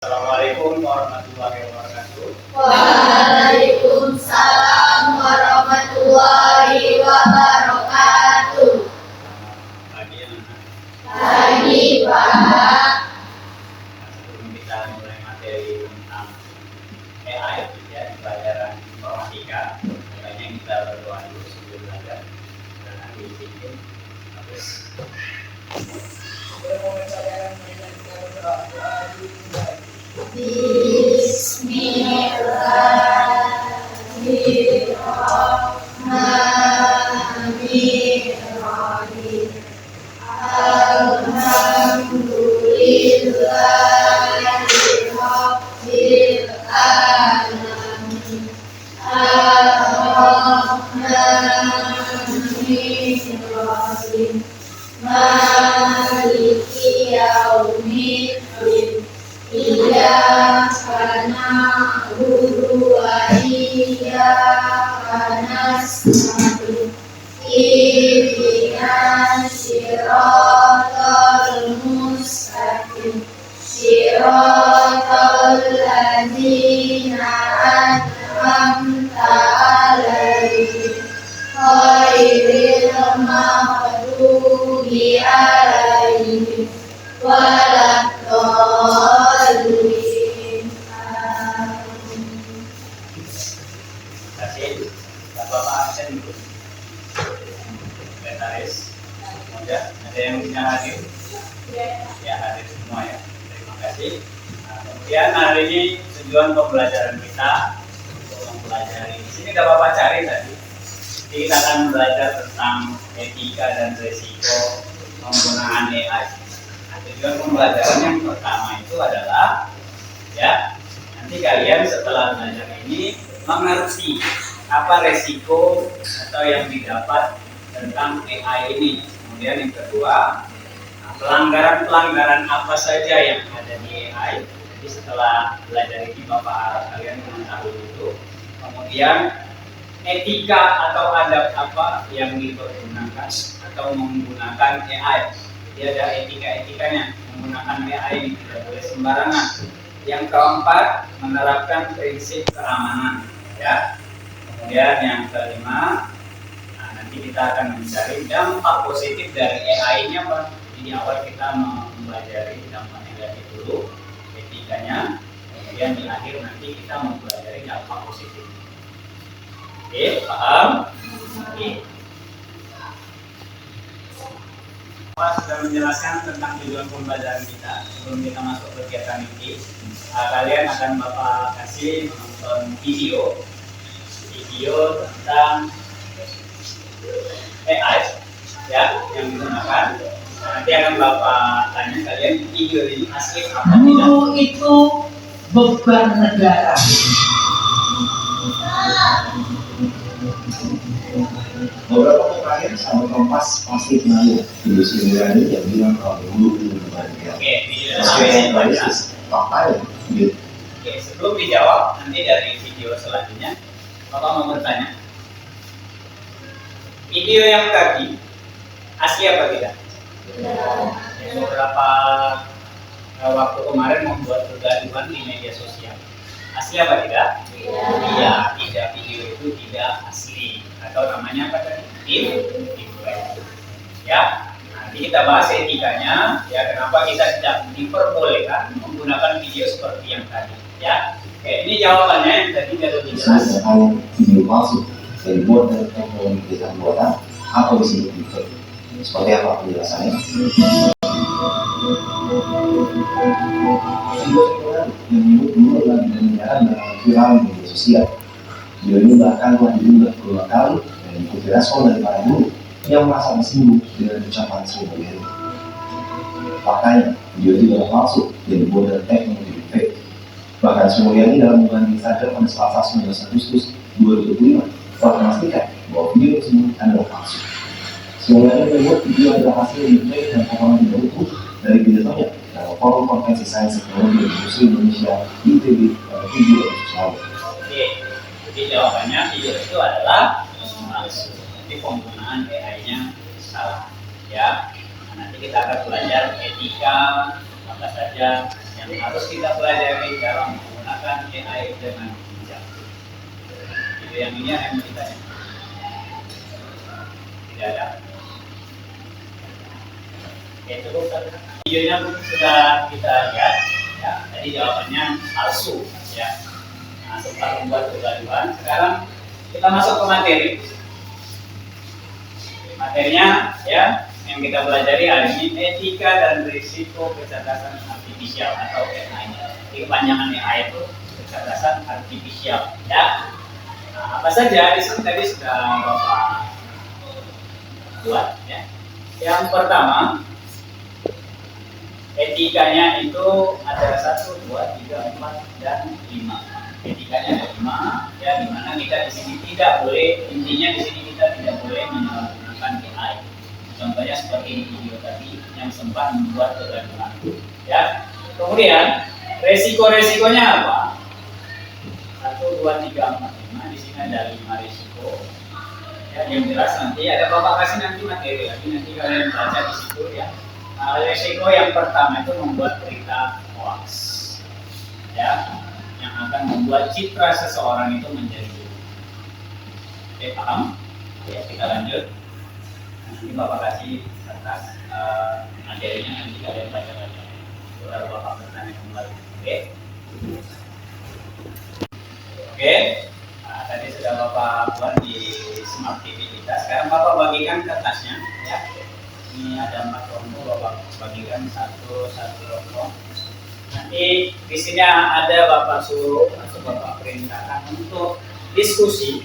Assalamualaikum warahmatullahi wabarakatuh. Waalaikumsalam warahmatullahi wabarakatuh. Pagi anak. Pagi Pak. Sebelum kita mulai materi tentang AI ya di pelajaran informatika, makanya kita berdoa dulu sebelum belajar. Dan nanti bikin habis. Bismillahirrahmanirrahim. Alhamdulillahirabbil alamin. Ar-Rahmanir-Rahim. Maliki yaumiddin. Iyyaka na'budu wa iyyaka nasta'in. Ihdinas siratal mustaqim. Siratal ladzina an'amta 'alaihim ghairil maghdubi 'alaihim waladdallin. Amin. Kasih. Bapak absen dulu. Sekretaris. Mudah. Ada yang bisa hadir? Ya hadir semua ya. Terima kasih. Nah, kemudian hari ini tujuan pembelajaran kita untuk mempelajari. Di sini tidak Bapak cari tadi. Jadi kita akan belajar tentang etika dan risiko penggunaan AI. Nah, tujuan pembelajaran yang pertama itu adalah ya nanti kalian setelah belajar ini mengerti apa resiko atau yang didapat tentang AI ini. Kemudian yang kedua, pelanggaran-pelanggaran apa saja yang ada di AI. Jadi setelah belajar ini Bapak harap kalian mengetahui itu. Kemudian etika atau adab apa yang dipergunakan atau menggunakan AI. Jadi ada etika-etikanya menggunakan AI ini, tidak boleh sembarangan. Yang keempat, menerapkan prinsip keamanan ya. Kemudian yang kelima, nanti kita akan mencari dampak positif dari AI-nya Pak. Di awal kita mempelajari dampak negatif dulu, etikanya, kemudian di akhir nanti kita mempelajari dampak positif. Oke, paham? Oke. Pak sudah menjelaskan tentang tujuan pembelajaran kita. Sebelum kita masuk kegiatan ini, kalian akan Bapak kasih menonton video tentang AI ya yang digunakan. Nanti akan Bapak tanya kalian video ini asli apa tidak. Guru itu beban negara. Beberapa waktu terakhir sahabat Kompas pasti kenal video Srimulyani yang bilang kalau guru itu beban negara. Oke, video Sesuai analisis faktanya gitu. Oke, sebelum dijawab nanti dari video selanjutnya Bapak mau bertanya, video yang tadi asli apa tidak? Beberapa waktu kemarin membuat kegaduhan di media sosial. Asli apa tidak? Iya, tidak. Video itu tidak asli atau namanya apa tadi? Influencer. Ya, nanti kita bahas etikanya. Ya, kenapa kita tidak diperbolehkan menggunakan video seperti yang tadi? Ya, oke, ini jawabannya yang tadi sudah jelas. Sebenarnya video palsu yang dibuat dari teknologi desain buatan atau disebut deepfake. Seperti apa penjelasannya? Yang menyebut dulu adalah dengan viral di media sosial. Video ini bahkan telah diunggah berulang kali dan diikuti respon dari para guru yang merasa tersinggung dengan ucapan Srimulyani. Faktanya, video itu adalah palsu dan dibuat dari teknologi deepfake. Bahkan Srimulyani dalam unggahan di Instagram pada Selasa 19 Agustus 2025 telah memastikan bahwa video tersebut adalah palsu. Srimulyani menyebut video adalah hasil deepfake dan potongan tidak utuh dari pidatonya dalam forum konferensi sains teknologi industri Indonesia ITB pada 7 Agustus lalu. Oke, jadi jawabannya video itu adalah palsu. Jadi penggunaan AI-nya salah, ya. Nah, nanti kita akan belajar etika apa saja yang harus kita pelajari dalam menggunakan AI dengan bijak. Video yang ini yang ditanya. Tidak ada. Oke, cukup. Videonya sudah kita lihat. Ya, tadi jawabannya palsu. Ya, nah, sempat membuat kegaduhan. Sekarang kita masuk ke materi. Materinya ya yang kita pelajari hari ini etika dan risiko kecerdasan artifisial atau AI. Jadi kepanjangan AI itu kecerdasan artifisial. Ya, nah, apa saja di sini tadi sudah Bapak buat. Ya. Yang pertama, etikanya itu ada 1, 2, 3, 4, dan 5. Etikanya ada 5, ya, dimana kita di sini tidak boleh, intinya di sini kita tidak boleh menyalahgunakan AI. Contohnya seperti di video tadi yang sempat membuat kegaduhan. Ya. Kemudian resiko-resikonya apa? 1, 2, 3, 4, 5. Di sini ada 5 resiko. Ya, yang jelas nanti ada Bapak kasih nanti materi lagi, nanti kalian baca di situ ya. Resiko yang pertama itu membuat berita hoax, ya, yang akan membuat citra seseorang itu menjadi buruk. Oke, paham? Ya, kita lanjut. Nanti Bapak kasih atas materinya, nanti kalian baca-baca. Baru Bapak bertanya kembali. Oke? Oke? Nah, tadi sudah Bapak buat di Smart TV kita. Sekarang Bapak bagikan kertasnya, ya. Ini ada 4 kelompok, Bapak bagikan satu kelompok. Nanti di sini ada Bapak suruh atau Bapak perintahkan untuk diskusi.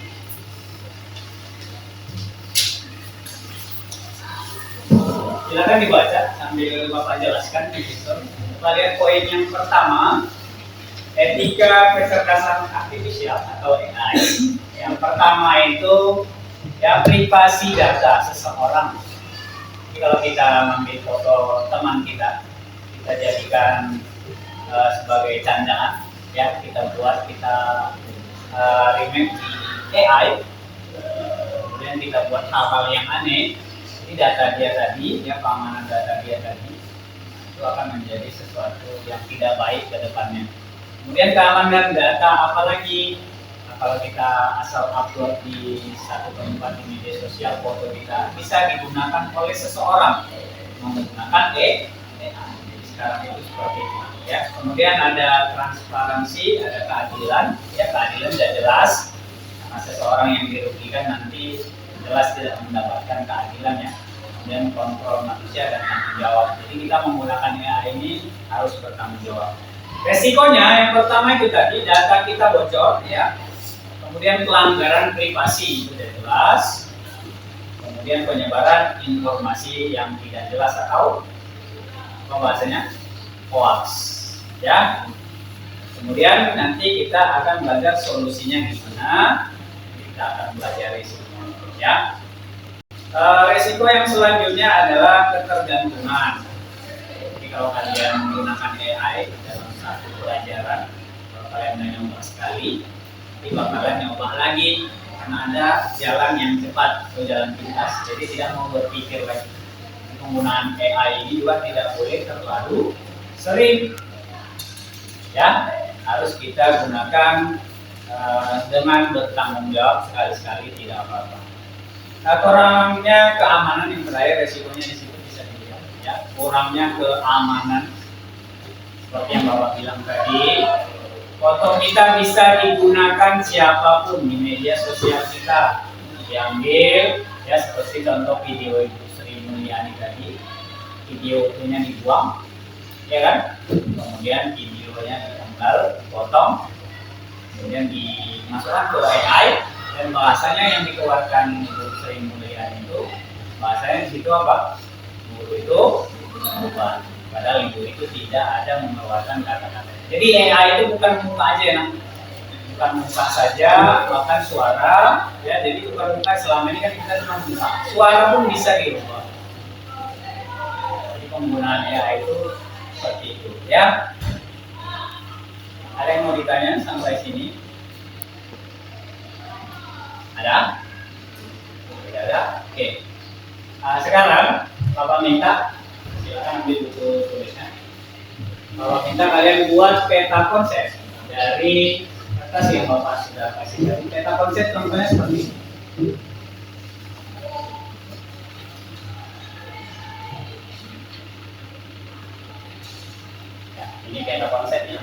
Silakan dibaca sambil Bapak jelaskan. Kita lihat poin yang pertama, etika kecerdasan artifisial atau AI. Yang pertama itu ya privasi data seseorang. Jadi kalau kita mengambil foto teman kita jadikan sebagai candaan, ya kita buat, kita remake di AI, kemudian kita buat hal-hal yang aneh, jadi data dia tadi, ya keamanan data dia tadi, itu akan menjadi sesuatu yang tidak baik ke depannya. Kemudian keamanan data, apalagi kalau kita asal upload di satu tempat di media sosial, foto kita bisa digunakan oleh seseorang menggunakan AI. Jadi sekarang itu seperti itu. Ya. Kemudian ada transparansi, ada keadilan. Ya, keadilan sudah jelas karena seseorang yang dirugikan nanti jelas tidak mendapatkan keadilan, ya. Kemudian kontrol manusia dan tanggung jawab. Jadi kita menggunakan AI ini harus bertanggung jawab. Resikonya yang pertama itu tadi data kita bocor, ya. Kemudian pelanggaran privasi itu sudah jelas. Kemudian penyebaran informasi yang tidak jelas atau bahasanya hoax, ya. Kemudian nanti kita akan belajar solusinya gimana. Kita akan belajar resikonya, ya. Resiko yang selanjutnya adalah ketergantungan. Jadi kalau kalian menggunakan AI dalam satu pelajaran, kalau kalian mencoba sekali, bakalan nyoba lagi karena ada jalan yang cepat atau jalan pintas, jadi tidak mau berpikir lagi. Penggunaan AI ini juga tidak boleh terlalu sering, ya, harus kita gunakan dengan bertanggung jawab, sekali-sekali tidak apa-apa. Nah, kurangnya keamanan yang terakhir, resikonya di situ bisa dilihat, ya, kurangnya keamanan seperti yang Bapak bilang tadi. Foto kita bisa digunakan siapapun di media sosial kita, diambil, ya, seperti contoh video Ibu Sri Mulyani tadi, video itunya dibuang, ya kan, kemudian videonya ditambal, dipotong, kemudian dimasukkan ke AI, dan bahasanya yang dikeluarkan Ibu Sri Mulyani itu bahasanya di situ apa? Guru itu berubah. Padahal ibu itu tidak ada mengeluarkan kata-kata. Jadi AI itu bukan muka aja, nah. Bukan muka saja, bahkan suara, ya. Jadi bukan muka, selama ini kan kita cuma muka. Suara pun bisa dirubah. Jadi penggunaan AI itu seperti itu, ya. Ada yang mau ditanya sampai sini? Ada? Tidak ada? Oke. Sekarang Bapak minta silakan ambil buku tulisnya. Kalau minta kalian buat peta konsep dari kertas yang Bapak sudah kasih tadi. Peta konsep contohnya seperti ini. Ya, ini peta konsepnya.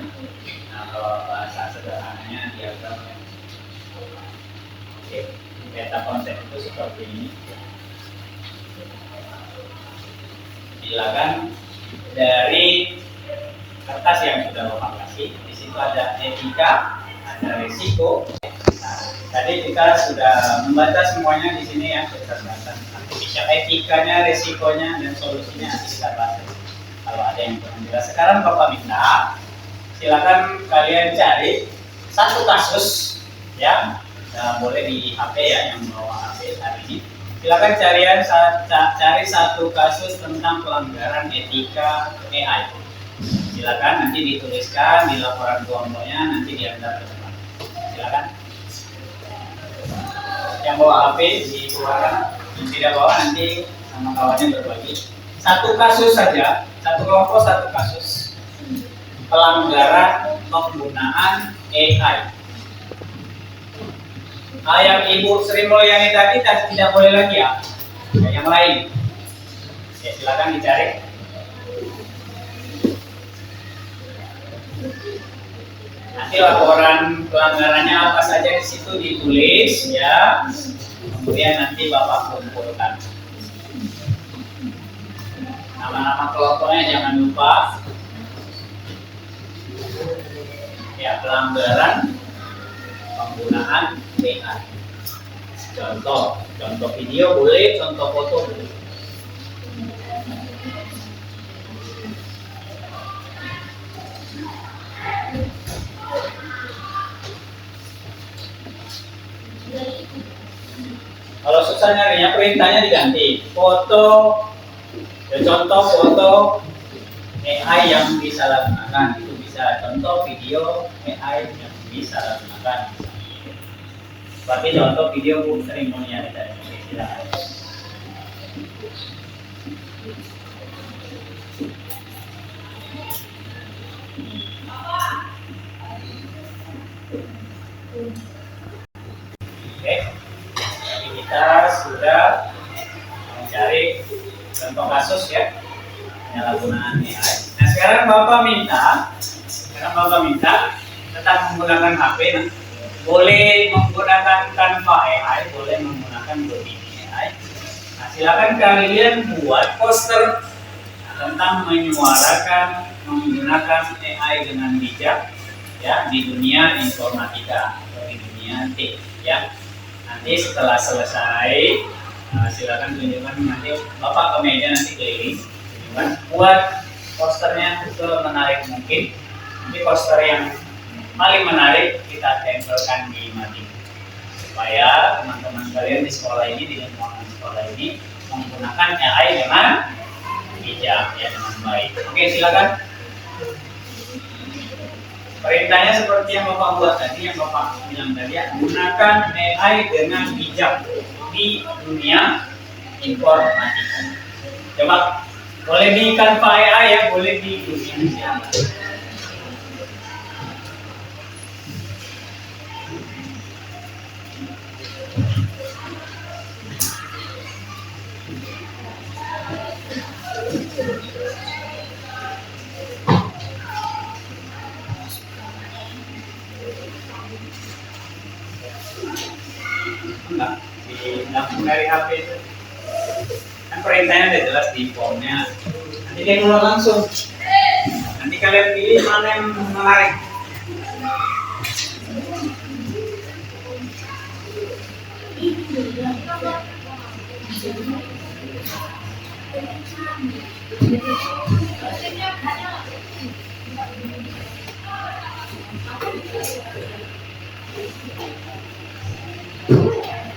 Nah, kalau bahasa sederhananya diagramnya. Oke, peta konsep itu seperti ini. Silakan dari kertas yang sudah Bapak kasih, di situ ada etika, ada resiko. Nah, tadi kita sudah membaca semuanya di sini ya, berdasarkan artificial etikanya, resikonya, dan solusinya nanti kita bahas. Kalau ada yang kurang jelas, sekarang Bapak minta, silakan kalian cari satu kasus ya, boleh di HP ya, yang bawa HP hari ini. Silakan cari satu kasus tentang pelanggaran etika AI. Silakan nanti dituliskan di laporan kelompoknya, nanti diantar ke depan. Silakan. Yang bawa HP dikeluarkan, yang tidak bawa nanti sama kawannya berbagi. Satu kasus saja, satu kelompok satu kasus pelanggaran penggunaan AI. Yang Ibu Sri Mulyani tadi tidak boleh lagi ya, yang lain. Ya, silakan dicari. Nanti laporan pelanggarannya apa saja di situ ditulis ya. Kemudian nanti Bapak kumpulkan. Nama-nama kelompoknya jangan lupa. Ya, pelanggaran penggunaan AI. Contoh video boleh, contoh foto boleh. Kalau susah nyarinya, perintahnya diganti. Foto, contoh foto AI yang disalahgunakan itu bisa. Contoh video AI yang disalahgunakan. Seperti contoh video Bu Sri Mulyani tadi. Silakan. Oke, jadi kita sudah mencari contoh kasus ya penyalahgunaan AI. Nah sekarang Bapak minta tetap menggunakan HP. Nah, boleh menggunakan Canva AI, boleh menggunakan Gemini AI. Nah silakan kalian buat poster tentang menyuarakan menggunakan AI dengan bijak ya di dunia informatika atau di dunia TIK ya. Nanti setelah selesai silakan tunjukkan, nanti Bapak ke meja nanti keliling tunjukkan, buat posternya menarik mungkin. Nanti poster yang paling menarik kita tempelkan di mading supaya teman-teman kalian di sekolah ini, di lingkungan sekolah ini menggunakan AI dengan bijak ya, dengan baik. Oke, silakan. Perintahnya seperti yang Bapak buat tadi, yang Bapak bilang tadi ya, gunakan AI dengan bijak di dunia informatika. Coba, boleh di Canva AI ya, boleh di Gemini ya. Enggak, langsung dari HP itu kan perintahnya udah jelas di formnya, nanti dia keluar langsung, nanti kalian pilih mana yang menarik.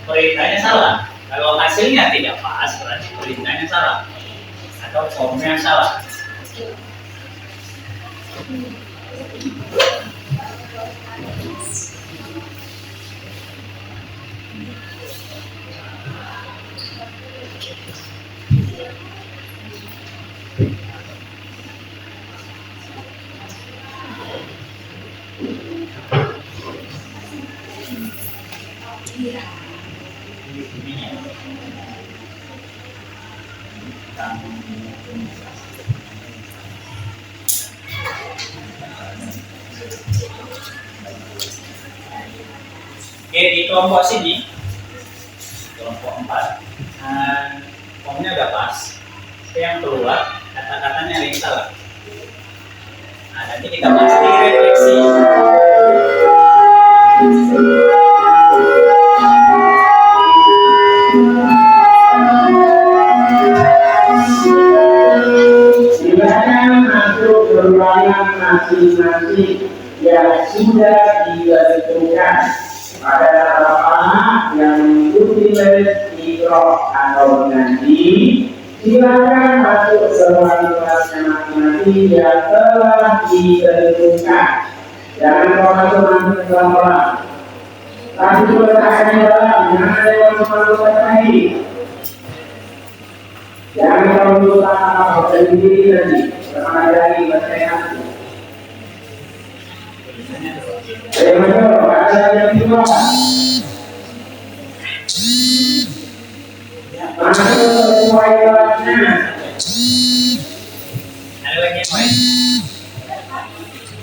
Perintahnya salah. Kalau hasilnya tidak pas, berarti perintahnya salah atau formnya salah. Oke, di kelompok sini, kelompok 4, formnya udah pas. Tapi yang keluar, kata-katanya ada yang salah. Nah, nanti kita masih refleksi. Silakan masuk ke ruangan masing-masing yang sudah ditentukan. Pada anak yang mengikuti les Iqra atau mengaji, silakan masuk ke ruangan kelasnya masing-masing yang telah ditentukan. Jangan kau masuk pelan-pelan. Tapi letakkan di dalam, jangan ada yang masuk lagi. Jangan kau lupa apa sendiri lagi, karena dari percayaan. Ada yang kedua. Masuk sesuai kelasnya. Ada lagi yang lain?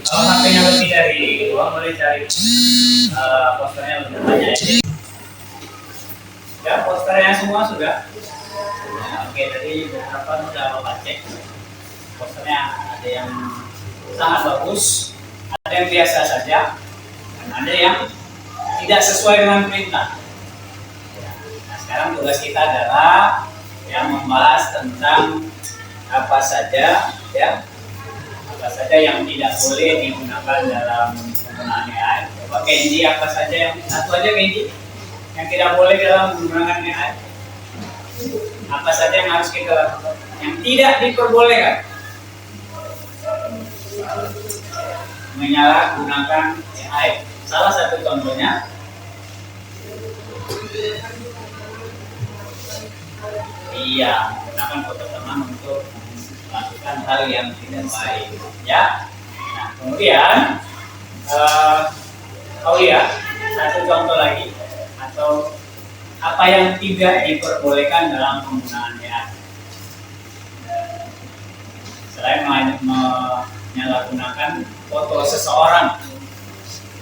Kalau HP-nya lebih dari 2, boleh cari posternya lebih banyak aja. Ya, posternya semua sudah. Ya, oke, tadi beberapa sudah Bapak cek. Posternya ada yang sangat bagus, ada yang biasa saja, dan ada yang tidak sesuai dengan perintah. Nah, sekarang tugas kita adalah yang membahas tentang apa saja, ya, apa saja yang tidak boleh digunakan dalam penggunaan AI. Coba Kenji, apa saja yang satu aja Kenji yang tidak boleh dalam menggunakan AI? Apa saja yang harus kita lakukan? Yang tidak diperbolehkan. Menyalahgunakan AI. Salah satu contohnya menggunakan foto teman untuk melakukan hal yang tidak baik, ya. Nah, kemudian satu contoh lagi, atau apa yang tidak diperbolehkan dalam penggunaan AI. Selain menyalahgunakan foto seseorang,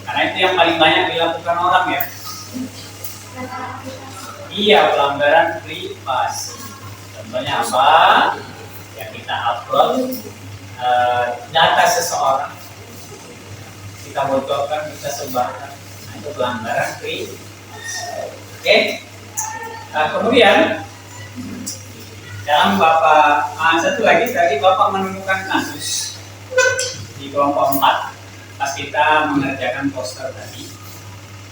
karena itu yang paling banyak dilakukan orang, ya. Iya, pelanggaran privasi. Contohnya apa? Ya, kita upload data seseorang, kita bocorkan, kita sebarkan. Nah, itu pelanggaran privasi. Oke. Nah, kemudian dalam satu lagi tadi Bapak menemukan kasus di kelompok 4 pas kita mengerjakan poster tadi.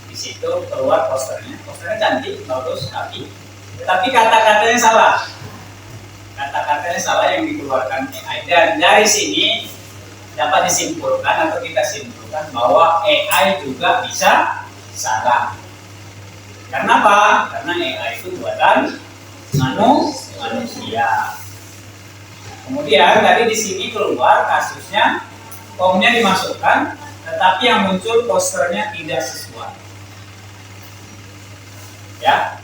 Di situ keluar posternya cantik, bagus, tapi kata-katanya salah. Kata-katanya salah yang dikeluarkan AI, dan dari sini dapat disimpulkan atau kita simpulkan bahwa AI juga bisa salah. Karena apa? Karena AI itu buatan manusia. Kemudian tadi di sini keluar kasusnya, formnya dimasukkan, tetapi yang muncul posternya tidak sesuai. Ya,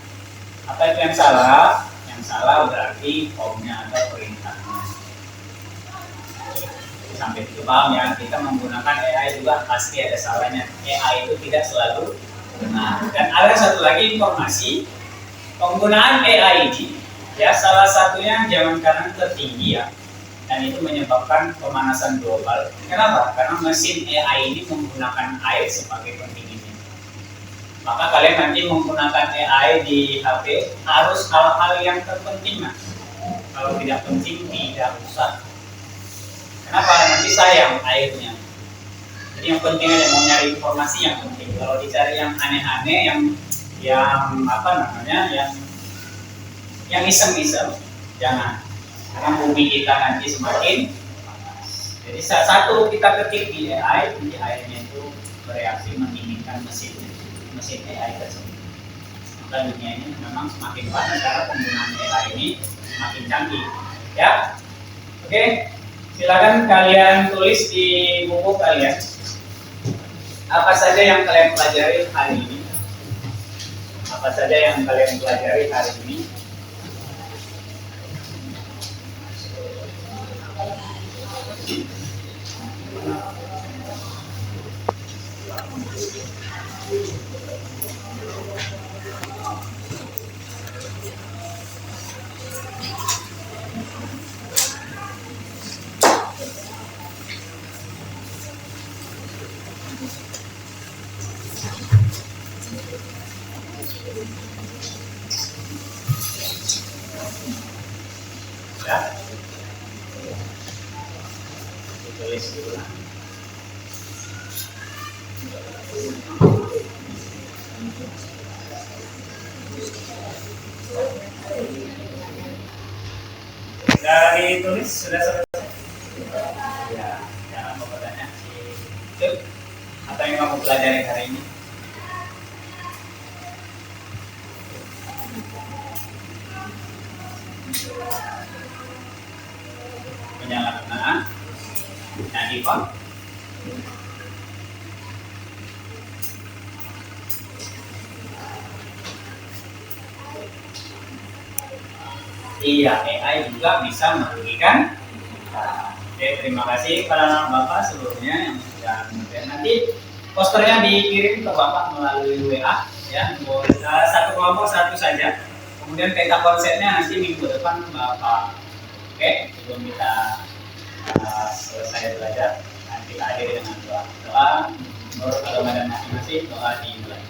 apa itu yang salah? Yang salah berarti formnya atau perintahnya. Sampai itu paham, ya? Kita menggunakan AI juga pasti ada salahnya. AI itu tidak selalu benar. Dan ada satu lagi informasi, penggunaan AI ini, ya, salah satunya zaman sekarang tertinggi, ya, dan itu menyebabkan pemanasan global. Kenapa? Karena mesin AI ini menggunakan air sebagai pendingin. Maka kalian nanti menggunakan AI di HP harus hal-hal yang terpenting, mas. Kalau tidak penting tidak usah. Kenapa? Nanti sayang airnya. Jadi yang penting aja, mau nyari informasi yang penting. Kalau dicari yang aneh-aneh, yang iseng-iseng, jangan. Karena bumi kita nanti semakin panas. Jadi satu kita ketik di AI, nanti airnya itu bereaksi mendinginkan mesin AI tersebut. Maka dunia ini memang semakin panas karena penggunaan AI ini semakin canggih. Ya, oke. Silakan kalian tulis di buku kalian apa saja yang kalian pelajari hari ini. apa saja yang kalian pelajari hari ini? Ya, ditulis dulu. Dari tulis sudah selesai. Ya, yang aku bertanya itu apa yang kamu pelajari hari ini? Penyalahgunaan Nadifah. Iya, AI juga bisa merugikan. Oke, terima kasih para bapak sebelumnya yang sudah kemudian nanti posternya dikirim ke bapak melalui WA ya, satu kelompok satu saja. Kemudian peta konsepnya nanti minggu depan bapak. Oke, sebelum kita selesai belajar, nanti kita akhiri dengan doa. Doa menurut agama dan masing-masing, doa dimulai.